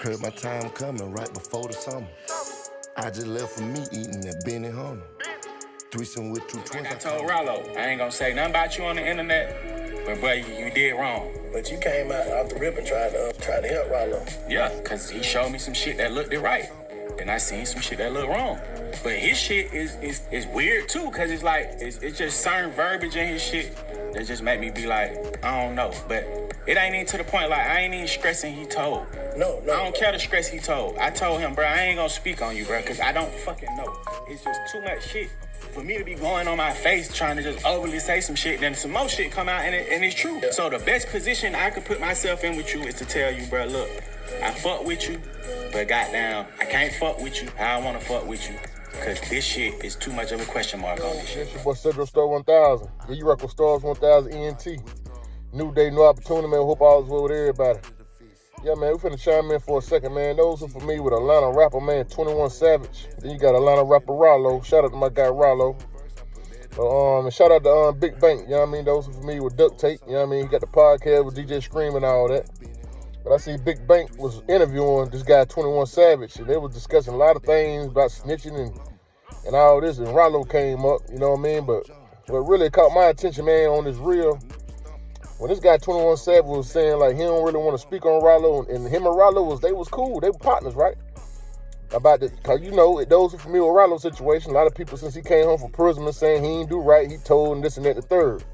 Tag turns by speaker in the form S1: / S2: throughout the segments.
S1: Heard my time coming right before the summer. I just left for me eating that Benny Hunter. Threesome with two twins.
S2: I told Ralo, I ain't gonna say nothing about you on the internet, but bro, you did wrong.
S3: But you came out off the rip and tried to help Ralo.
S2: Yeah, cause he showed me some shit that looked right. Then I seen some shit that looked wrong. But his shit is weird too, cause it's like it's just certain verbiage in his shit that just make me be like, I don't know. But it ain't even to the point like I ain't even stressing he told.
S3: No.
S2: I don't care the stress he told. I told him, bro, I ain't gonna speak on you, bro, cause I don't fucking know. It's just too much shit for me to be going on my face trying to just overly say some shit, then some more shit come out and it's true. Yeah. So the best position I could put myself in with you is to tell you, bro, look, I fuck with you, but goddamn, I can't fuck with you how I want to fuck with you, because this shit is too much of a question mark on this shit.
S4: It's your boy Central Star 1000. Yeah, you rock with Stars 1000 ENT. New day, new opportunity, man. Hope all is well with everybody. Yeah, man, we finna chime in for a second, man. Those who familiar with Atlanta rapper, man, 21 Savage. Then you got Atlanta rapper Ralo. Shout out to my guy Ralo. And shout out to Big Bank, you know what I mean? Those who familiar with Duct Tape, you know what I mean? He got the podcast with DJ Scream and all that. But I see Big Bank was interviewing this guy 21 Savage, and they was discussing a lot of things about snitching and all this, and Ralo came up, you know what I mean? But what really caught my attention, man, on this reel, when this guy 21 Savage was saying like he don't really want to speak on Ralo, and him and Ralo they was cool, they were partners, right? About the, cause you know, those who familiar with Ralo's situation, a lot of people since he came home from prison saying he ain't do right, he told and this and that the third.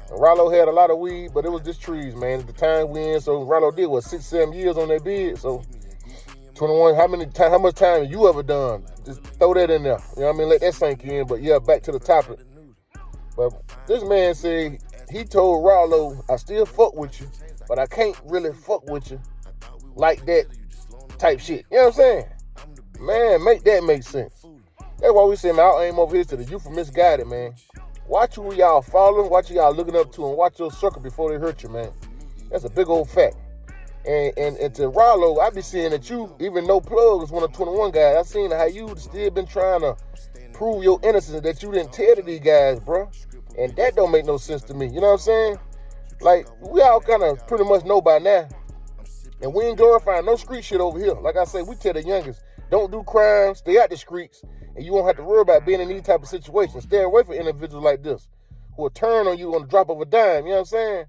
S4: And Ralo had a lot of weed, but it was just trees, man. At the time we in, so Ralo did 6-7 years on that bid. So 21, how much time have you ever done? Just throw that in there. You know what I mean? Let that sink in. But yeah, back to the topic. But this man said he told Ralo, I still fuck with you, but I can't really fuck with you like that type shit. You know what I'm saying? Man, make that make sense. That's why we say, man, I'll aim over here to the youth for misguided, man. Watch who y'all following, watch who y'all looking up to, and watch your circle before they hurt you, man. That's a big old fact. And to Ralo, I be seeing that you, even though Plug is one of 21 guys, I seen how you still been trying to prove your innocence that you didn't tell to these guys, bro. And that don't make no sense to me. You know what I'm saying? Like, we all kind of pretty much know by now. And we ain't glorifying no street shit over here. Like I say, we tell the youngest, don't do crime, stay out the streets, and you won't have to worry about being in these type of situations. Stay away from individuals like this who will turn on you on the drop of a dime, you know what I'm saying?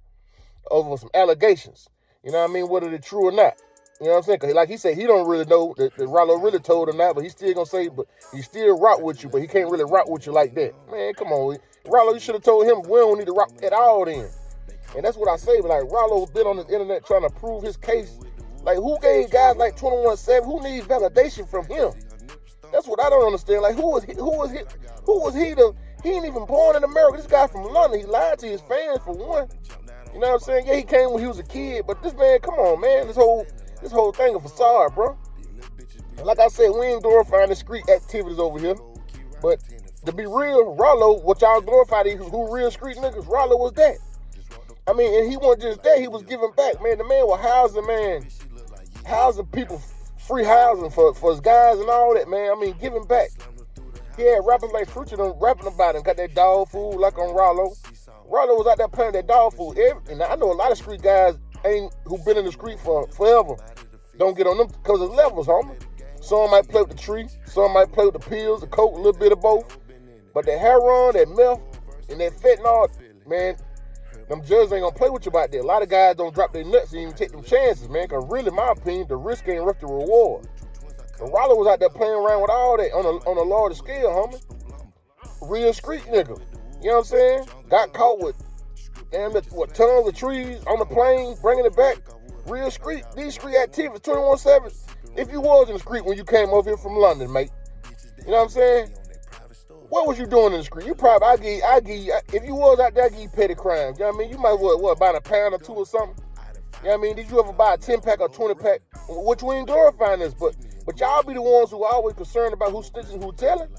S4: Over some allegations. You know what I mean? Whether they're true or not. You know what I'm saying? Cause like he said, he don't really know that Ralo really told or not, but he's still gonna say, but he still rock with you, but he can't really rock with you like that. Man, come on. Ralo, you should have told him we don't need to rock at all then. And that's what I say, but like Ralo's been on the internet trying to prove his case. Like, who gave guys like 21 Savage? Who needs validation from him? That's what I don't understand. Like, who was he to, he ain't even born in America. This guy from London, he lied to his fans for one. You know what I'm saying? Yeah, he came when he was a kid, but this man, come on, man. This whole thing a facade, bro. And like I said, we ain't glorifying the street activities over here. But to be real, Ralo, what y'all glorify these who real street niggas, Ralo was that. I mean, and he wasn't just that, he was giving back, man. The man was housing people, free housing for his guys and all that, man. I mean, giving back. He had rappers like Future rapping about him, got that dog food like on Ralo. Ralo was out there playing that dog food. And I know a lot of street guys who been in the street for forever don't get on them because of levels, homie. Some might play with the tree, some might play with the pills, the coke, a little bit of both. But that heroin, that meth, and that fentanyl, man, them judges ain't gonna play with you about that. A lot of guys don't drop their nuts and even take them chances, man. Cause really, in my opinion, the risk ain't worth the reward. And Ralo was out there playing around with all that on a larger scale, homie. Real street nigga. You know what I'm saying? Got caught with tons of trees on the plane, bringing it back. Real street, these street activities, 21 Savage. If you was in the street when you came over here from London, mate. You know what I'm saying? What was you doing in the street? You probably, I give you, if you was out there, I give you petty crimes. You know what I mean? You might, buy a pound or two or something? You know what I mean? Did you ever buy a 10-pack or 20-pack? Which we ain't glorifying this, but y'all be the ones who are always concerned about who's snitching, who's telling.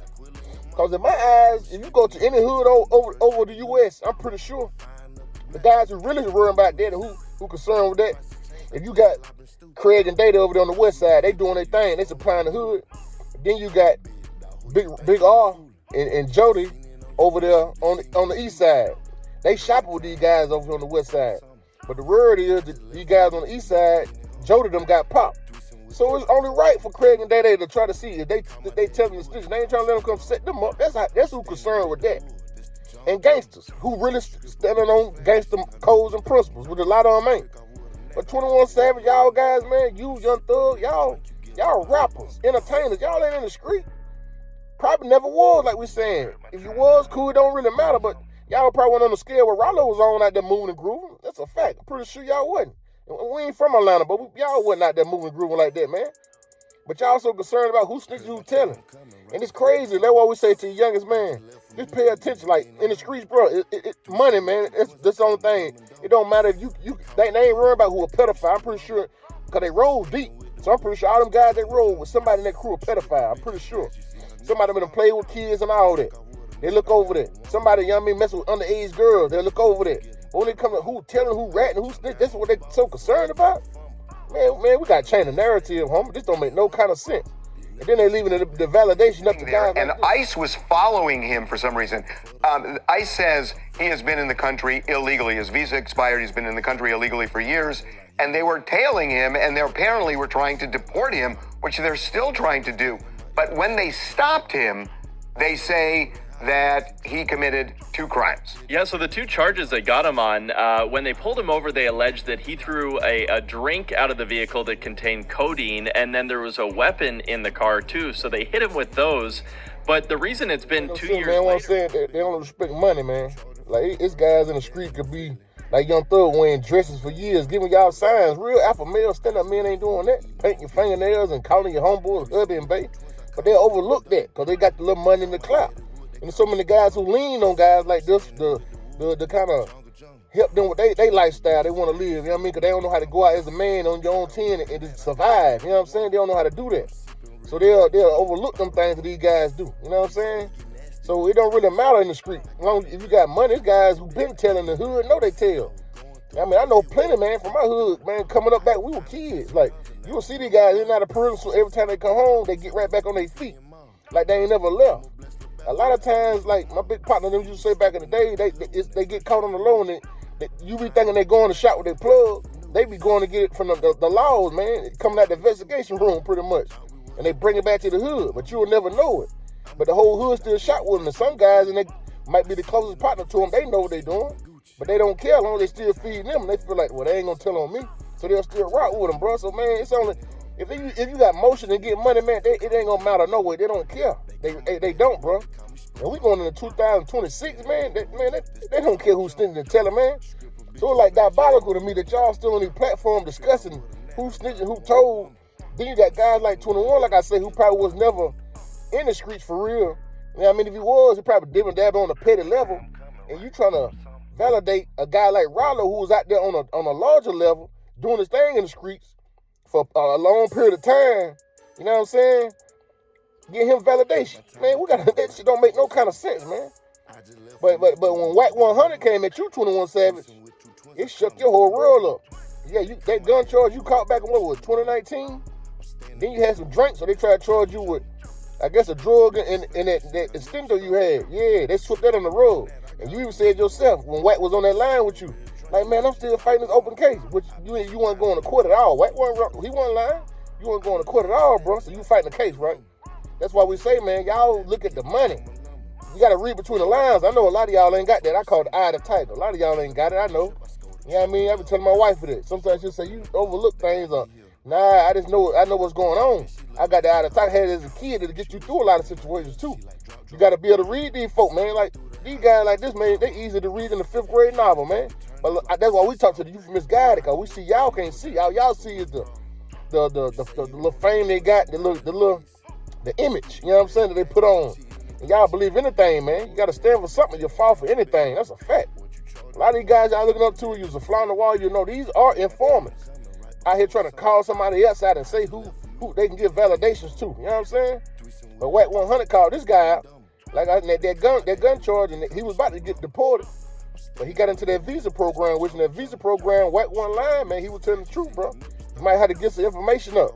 S4: Because in my eyes, if you go to any hood over the U.S., I'm pretty sure the guys who really worrying about that and who concerned with that, if you got Craig and Data over there on the west side, they doing their thing, they supplying the hood. Then you got Big R and Jody over there on the east side. They shopping with these guys over here on the west side. But the word is that these guys on the east side, Jody them got popped. So it's only right for Craig and Day to try to see if they tell them to snitch. They ain't trying to let them come set them up. That's who concerned with that. And gangsters who really standing on gangster codes and principles, which a lot of them ain't. But 21 Savage, y'all guys, man, you Young Thug, y'all rappers, entertainers, y'all ain't in the street. Probably never was, like we saying. If you was, cool, it don't really matter. But y'all probably went on the scale where Ralo was on out there moving and grooving. That's a fact. I'm pretty sure y'all wasn't. We ain't from Atlanta, but y'all wasn't out there moving and grooving like that, man. But y'all so concerned about who snitching, who telling. And it's crazy. That's why we say to the youngest man, just pay attention. Like, in the streets, bro, money, man, that's the only thing. It don't matter if they ain't worried about who a pedophile. I'm pretty sure, because they roll deep. So I'm pretty sure all them guys they roll with somebody in that crew a pedophile. I'm pretty sure. Somebody been playing with kids and all that. They look over that. Somebody, you know what I mean, messing with underage girls, they look over that. But when they come to who telling, who ratting, who snitching, that's what they so concerned about. Man, we got to change the narrative, homie. This don't make no kind of sense. And then they leaving the validation up to guys.
S5: And
S4: like
S5: ICE was following him for some reason. ICE says he has been in the country illegally. His visa expired. He's been in the country illegally for years. And they were tailing him, and they apparently were trying to deport him, which they're still trying to do. But when they stopped him, they say that he committed 2 crimes.
S6: Yeah, so the 2 charges they got him on, when they pulled him over, they alleged that he threw a drink out of the vehicle that contained codeine, and then there was a weapon in the car too, so they hit him with those. But the reason it's been 2 years
S4: man,
S6: later...
S4: I'm saying, they don't respect money, man. Like, it's guys in the street could be like Young Thug wearing dresses for years, giving y'all signs. Real alpha male stand-up men ain't doing that. Painting your fingernails and calling your homeboys hubby and bae. But they overlook that because they got the little money in the clout. And so many guys who lean on guys like this, the kind of help them with they lifestyle they want to live, you know what I mean? Because they don't know how to go out as a man on your own 10 and just survive, you know what I'm saying? They don't know how to do that. So they'll overlook them things that these guys do, you know what I'm saying? So it don't really matter in the street. As long as if you got money, there's guys who been telling the hood, know they tell. I mean, I know plenty, man, from my hood, man, coming up back, we were kids. Like, you will see these guys in and out of prison, so every time they come home, they get right back on their feet. Like they ain't never left. A lot of times, like my big partner, them used to say back in the day, they get caught on the low and you be thinking they going to shop with their plug. They be going to get it from the laws, man. Coming out the investigation room pretty much. And they bring it back to the hood, but you will never know it. But the whole hood still shot with them. And some guys, and they might be the closest partner to them, they know what they doing. But they don't care as long as they still feeding them. And they feel like, well, they ain't going to tell on me. So they'll still rock with them, bro. So, man, it's only... If you got motion and get money, man, it ain't gonna matter no way. They don't care. They don't, bro. And we going into 2026, man. They don't care who's snitching and telling, man. So it's like diabolical to me that y'all still on the platform discussing who snitching, who told. Then you got guys like 21, like I say, who probably was never in the streets for real. You know what I mean? If he was, he probably dib and dab on a petty level. And you trying to validate a guy like Ralo who was out there on a larger level doing his thing in the streets for a long period of time, you know what I'm saying? Get him validation. Man, that shit don't make no kind of sense, man. But when Wack100 came at you, 21 Savage, it shook your whole world up. Yeah, that gun charge you caught back in what was 2019? Then you had some drinks, so they tried to charge you with, I guess, a drug and that extender you had. Yeah, they swept that on the road. And you even said yourself, when Wack was on that line with you, like, man, I'm still fighting this open case, which you weren't going to court at all. Wack he wasn't lying. You weren't going to court at all, bro, so you fighting the case, right? That's why we say, man, y'all look at the money. You got to read between the lines. I know a lot of y'all ain't got that. I call it the eye of the tiger. A lot of y'all ain't got it, I know. You know what I mean? I be telling my wife that. Sometimes she'll say, you overlook things. Nah, I know what's going on. I got the eye of the tiger. I had it as a kid to get you through a lot of situations, too. You got to be able to read these folk, man. Like, these guys like this, man, they easy to read in the 5th grade novel, man. But look, that's why we talk to the youth misguided, because we see y'all can't see. All y'all see is the little fame they got, the image, you know what I'm saying, that they put on. And y'all believe anything, man. You got to stand for something. You'll fall for anything. That's a fact. A lot of these guys y'all looking up to, you's a fly on the wall, you know, these are informants. Out here trying to call somebody else out and say who they can give validations to. You know what I'm saying? But Wack100 called this guy out. Like that gun charge, and he was about to get deported. But he got into that visa program, which in that visa program, Wack one line, man, he was telling the truth, bro. You might have to get some information up.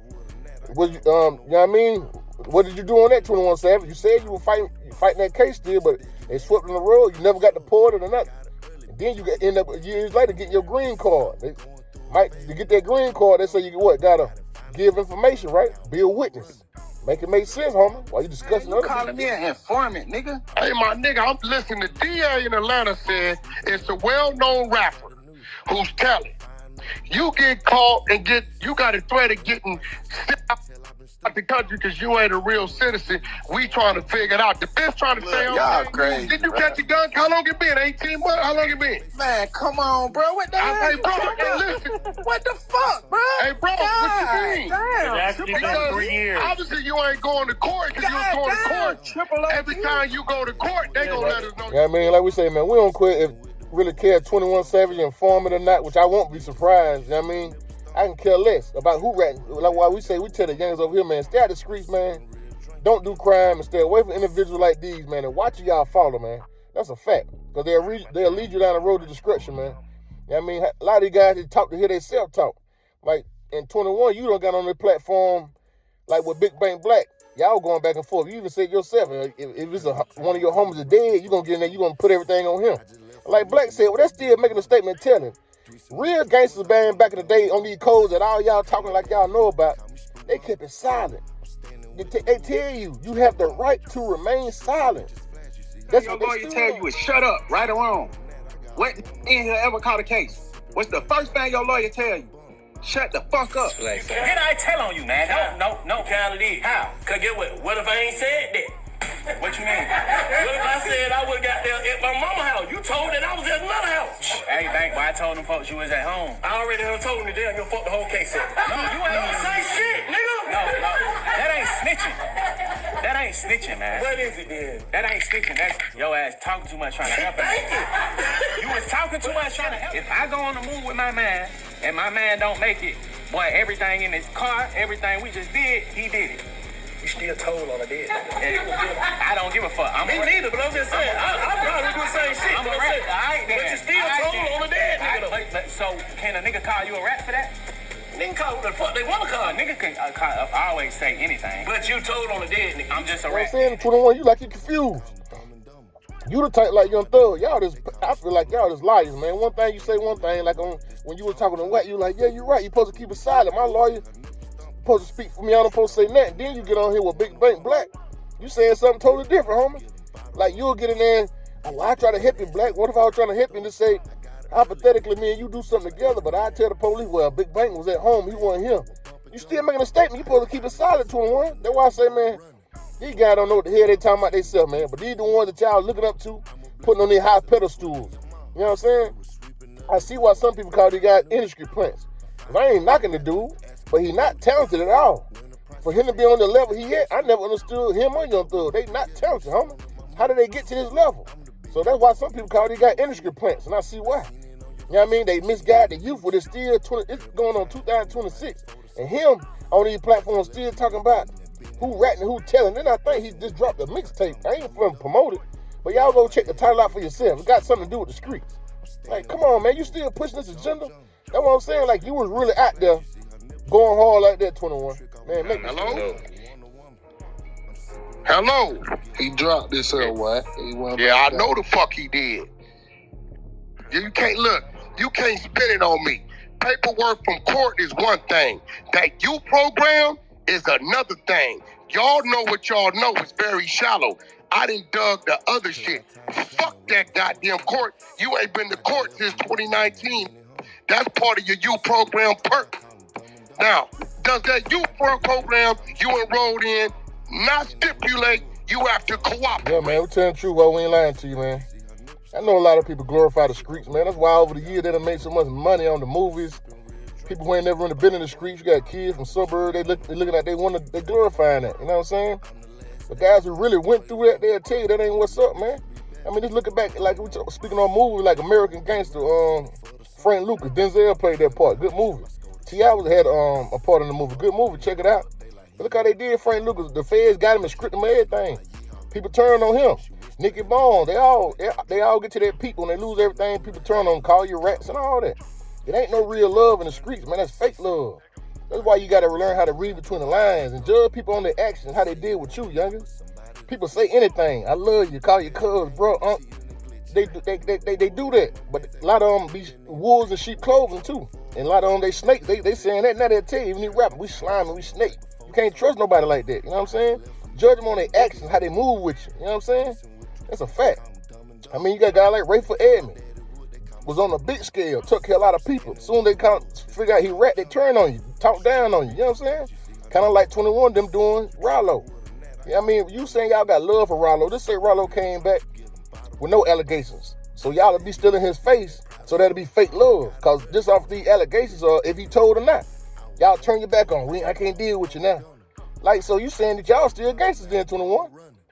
S4: You know what I mean? What did you do on that, 21 Savage? You said you were fighting that case still, but they swept on the road. You never got deported or nothing. And then you end up years later getting your green card. To get that green card, they say you got a give information, right? Be a witness. Make it make sense, homie. While you discussing
S2: You
S4: other
S2: calling me an informant, nigga?
S7: Hey, my nigga, I'm listening to DA in Atlanta said it's a well-known rapper who's telling you get caught and you got a threat of getting sent out the country because you ain't a real citizen. We trying to figure it out. The bitch trying to say,
S3: y'all crazy,
S7: did you
S3: bro.
S7: catch a gun? How long it been? 18 months? How long it been?
S2: Man, come on, bro. What the hell?
S7: Hey,
S2: you
S7: bro,
S2: talking
S7: hey,
S2: about?
S7: listen.
S2: What the fuck, bro?
S7: Hey, bro, what you mean?
S2: Damn.
S7: Because obviously you ain't going to court because you was going to court.
S2: Triple OP.
S7: Every time you go to court, they gonna let us know.
S4: Yeah, I mean, like we say, man, we don't quit if really care 21 Savage informant or not, which I won't be surprised. You know what I mean? I can care less about who ratting. Like why we say, we tell the youngins over here, man, stay out the streets, man. Don't do crime and stay away from individuals like these, man, and watch y'all follow, man. That's a fact. Because they'll lead you down the road to destruction, man. You know what I mean? A lot of these guys, they talk to hear they self-talk. Like, in 21, you don't got on the platform, like with Big Bang Black. Y'all going back and forth. You even said yourself, if it's one of your homies is dead, you going to get in there, you going to put everything on him. Like Black said, well, that's still making a statement telling. Real gangsters, man, back in the day on these codes that all y'all talking like y'all know about, they kept it silent. They tell you have the right to remain silent. That's
S2: Your
S4: what
S2: lawyer
S4: they
S2: tell you is shut up, right or wrong. What in here ever caught a case? What's the first thing your lawyer tell you? Shut the fuck up.
S8: Did I tell on you, man? No. Kinda did. How? Cause get what if I ain't said that?
S2: What you mean?
S8: What if I said I would've got there at my mama's house? You told that I was at another house.
S2: Hey, Bank, why I told them folks you was at home?
S8: I already done told them to damn you fuck the whole case up.
S2: No, you ain't
S8: Don't say shit, nigga.
S2: No, that ain't snitching. That ain't snitching, man.
S8: What is it then?
S2: That ain't snitching. That's your ass talking too much trying to help him.
S8: Thank you.
S2: You was talking too much trying to help. If I go on the move with my man and my man don't make it, boy, everything in his car, everything we just did, he did it.
S3: You still told on the dead.
S2: I don't give a fuck.
S8: Me neither, but I'm just saying, I probably do the same shit.
S2: I'm a
S8: but
S2: rat.
S8: saying,
S2: Alright, then.
S8: but you still
S2: Alright,
S8: told
S2: then.
S8: on the dead nigga.
S2: Alright, so can a nigga call you a rat for that?
S8: Nigga call who the fuck they wanna call.
S2: A nigga can always say anything.
S8: But you told on the dead nigga.
S2: I'm just a
S4: You know what I'm
S2: rat.
S4: saying? 21, you like you confused. You the type like Young Thug. I feel like y'all just liars, man. One thing you say one thing, like when you were talking to Wack, you like, yeah, you're right. You supposed to keep it silent. My lawyer supposed to speak for me. I don't supposed to say nothing. Then you get on here with Big Bank Black. You saying something totally different, homie. Like you'll get in there, oh, well, I try to help you, Black. What if I was trying to help you and just say, hypothetically, me and you do something together, but I tell the police, well, Big Bank was at home, he wasn't here. You still making a statement. You supposed to keep it silent, 21. That's why I say, man, these guys don't know what the hell they talking about themselves, man. But these the ones that y'all looking up to, putting on their high pedestals. You know what I'm saying? I see why some people call these guys industry plants. Cause I ain't knocking the dude, but he not talented at all. For him to be on the level he at, I never understood him or Young Thug. They not talented, homie. How did they get to this level? So that's why some people call these guys industry plants, and I see why. You know what I mean? They misguide the youth, but it's still it's going on 2026. And him on these platforms still talking about who ratting and who telling. Then I think he just dropped a mixtape. I ain't for him to promote it, but y'all go check the title out for yourself. It got something to do with the streets. Like, come on, man, you still pushing this agenda? That's what I'm saying. Like, you was really out there going hard like that, 21. Man, make
S7: Hello? Hello?
S9: He dropped this up, Wack.
S7: Yeah, I know the fuck he did. You can't look. You can't spin it on me. Paperwork from court is one thing. That you program is another thing. Y'all know what y'all know is very shallow. I done dug the other shit. Fuck that goddamn court. You ain't been to court since 2019. That's part of your youth program perk. Now, does that youth program you enrolled in not stipulate you have to cooperate?
S4: Yeah, man, we're telling the truth while we ain't lying to you, man. I know a lot of people glorify the streets, man. That's why over the years they done made so much money on the movies. People who ain't never really been in the streets, you got kids from suburbs, they looking like they glorifying that, you know what I'm saying? The guys who really went through that, they'll tell you that ain't what's up, man. I mean, just looking back, like speaking on movies like American Gangster, Frank Lucas, Denzel played that part, good movie. T.I. had a part in the movie, good movie, check it out. But look how they did Frank Lucas, the feds got him and scripted him everything. People turn on him. Nicky Bone, they all get to their peak when they lose everything, people turn on them, call you rats and all that. It ain't no real love in the streets, man, that's fake love. That's why you gotta learn how to read between the lines and judge people on their actions, how they deal with you, youngins. People say anything. I love you, call you cuz, bro. They do that, but a lot of them be wolves in sheep clothing too. And a lot of them, they snake. They saying that, now they'll tell you, even these rappers, we slime and we snake. You can't trust nobody like that, you know what I'm saying? Judge them on their actions, how they move with you, you know what I'm saying? That's a fact. I mean, you got a guy like Rayford Edmond, was on a big scale, took care of a lot of people. Soon they figure out he rat, they turn on you, talk down on you, you know what I'm saying? Kind of like 21 them doing Ralo. Yeah, I mean, you saying y'all got love for Ralo. Just say Ralo came back with no allegations. So y'all will be still in his face, so that'll be fake love. Because just off these allegations, or if he told or not, y'all turn your back on. I can't deal with you now. Like, so you saying that y'all still gangsters then, 21?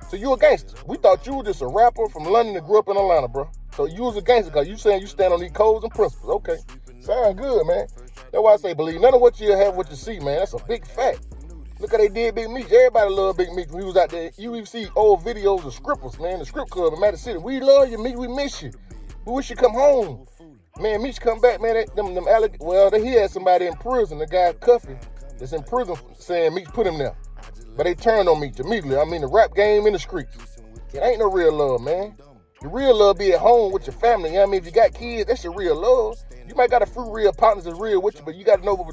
S4: So you a gangster. We thought you were just a rapper from London that grew up in Atlanta, bro. So you was a gangster because you saying you stand on these codes and principles. Okay. Sound good, man. That's why I say believe none of what you have, what you see, man. That's a big fact. Look how they did Big Meech. Everybody loved Big Meech when he was out there. You even see old videos of scrippers, man, the script club in Madison City. We love you, Meech. We miss you. We wish you come home. Man, Meech come back, man. He had somebody in prison, the guy Cuffy, that's in prison saying Meech put him there. But they turned on Meech immediately. I mean, the rap game in the streets. It ain't no real love, man. Your real love be at home with your family. You know what I mean? If you got kids, that's your real love. You might got a few real partners that's real with you, but you got to know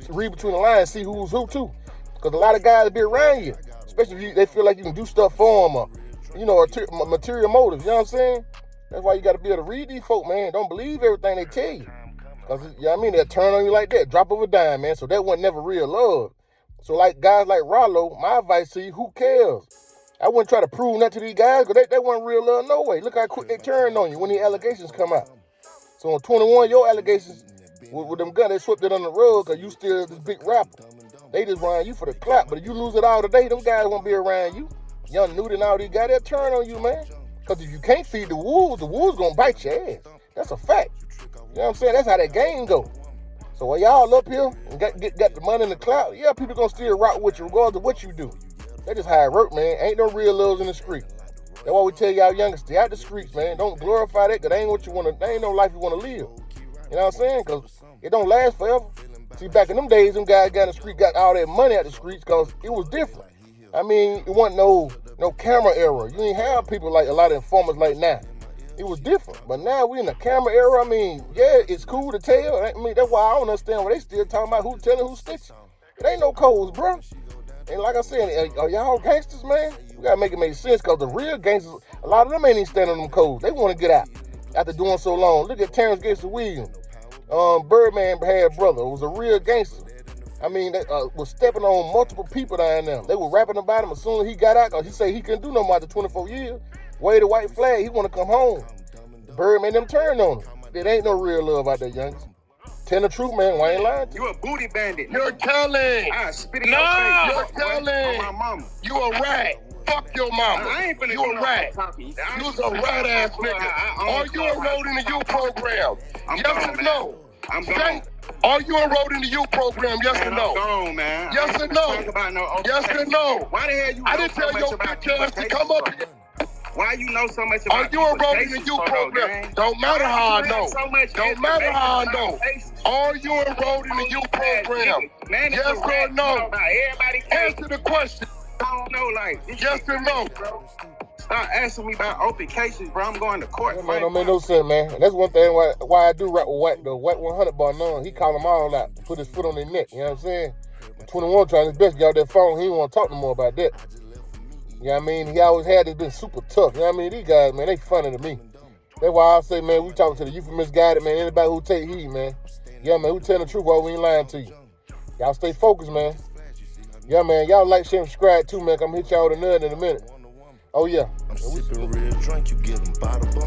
S4: read between the lines, see who's who, too. Because a lot of guys be around you, especially if they feel like you can do stuff for them or, you know, material motives, you know what I'm saying? That's why you got to be able to read these folk, man. Don't believe everything they tell you. Because, you know what I mean, they'll turn on you like that, drop of a dime, man. So that wasn't never real love. So like guys like Ralo, my advice to you, who cares? I wouldn't try to prove that to these guys because they wasn't real love no way. Look how quick they turned on you when the allegations come out. So on 21, your allegations with them guns, they swept it on the rug because you still this big rapper. They just run you for the clap. But if you lose it all today, them guys won't be around you. Young Newt and all these guys, they'll turn on you, man. Because if you can't feed the wolves going to bite your ass. That's a fact. You know what I'm saying? That's how that game go. So while y'all up here and got the money in the clout, yeah, people going to still rock with you regardless of what you do. They just how it work, man. Ain't no real loves in the street. That's why we tell y'all youngers, stay out the streets, man. Don't glorify that because they ain't what you want to, they ain't no life you want to live. You know what I'm saying? Because it don't last forever. See, back in them days, them guys got in the street, got all that money out the streets because it was different. I mean, it wasn't no camera era. You didn't have people like a lot of informers like now. It was different. But now we in the camera era. I mean, yeah, it's cool to tell. I mean, that's why I don't understand why they still talking about who telling who snitching. It ain't no codes, bro. And like I said, are y'all gangsters, man? We gotta make it make sense because the real gangsters, a lot of them ain't even standing on them codes. They want to get out after doing so long. Look at Terrence Gangster Williams. Birdman had a brother. It was a real gangster. I mean, they was stepping on multiple people down there. They were rapping about him as soon as he got out because he said he couldn't do no more after 24 years. Wave the white flag, he want to come home. Birdman them turned on him. There ain't no real love out there, youngsters. Tell the truth, man. Why ain't lying to you?
S7: You a booty bandit. You're telling.
S8: I spit in your face.
S7: You're telling.
S8: On my mama.
S7: You a rat. Fuck your mama.
S8: I ain't finna
S7: You
S8: do
S7: a
S8: no
S7: rat.
S8: talking.
S7: You was a rat ass nigga. Are you enrolled in the U program? Yes or no?
S8: I'm gone.
S7: Are you enrolled in the U program? Yes or no?
S8: I'm gone, man.
S7: Yes or no? Yes or no?
S8: Why the hell you
S7: I
S8: know
S7: didn't
S8: so
S7: tell
S8: much
S7: your
S8: about
S7: bitch ass to come up here.
S8: Why you know so much about
S7: Are you enrolled in the U program? Don't matter how I know. Don't matter how I know. Are you enrolled in the U program? Yes or no? Answer the question.
S8: I don't know, like,
S7: yes or no?
S8: Stop asking me about open cases, bro. I'm going to court.
S4: Yeah, man, don't make no sense, man. And that's one thing why I do rap with Wack, the Wack100 bar none. He call them all out, put his foot on their neck. You know what I'm saying? 21 trying his best to get out that phone. He didn't want to talk no more about that. You know what I mean? He always had this, been super tough. You know what I mean? These guys, man, they funny to me. That's why I say, man, we talking to the youth misguided, man. Anybody who take heed, man. Yeah, man, we telling the truth while we ain't lying to you. Y'all stay focused, man. Yeah, man, y'all like, share, and subscribe too, man. I'm hit y'all with a nut in a minute. Oh, yeah.
S1: I'm sipping real drink, you get them by the bone.